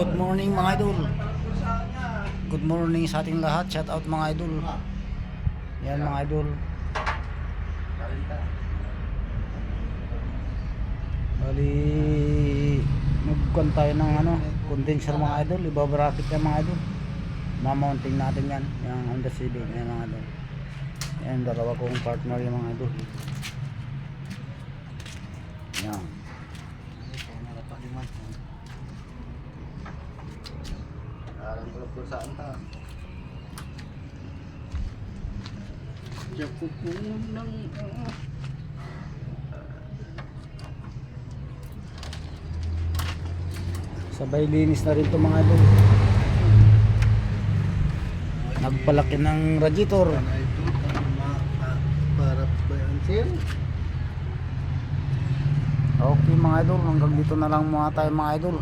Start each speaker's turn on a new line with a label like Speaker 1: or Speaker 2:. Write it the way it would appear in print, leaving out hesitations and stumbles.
Speaker 1: Good morning mga idol. Good morning sa ating lahat. Shout out mga idol. Yan mga idol. Bali nagkuhan tayo ng condenser mga idol. Ibabracket yan mga idol. Mamounting natin yan. Yung Honda Civic yan mga idol. Yan dalawa kong partner yung mga idol. Yan.
Speaker 2: Alam ko lang saan ta. Diyan ko ng
Speaker 1: Sabay linis na rin ito mga idol. Nagpalaki ng radiator.
Speaker 2: para ba yan sir?
Speaker 1: Okay mga idol, hanggang dito na lang muna tayo mga idol.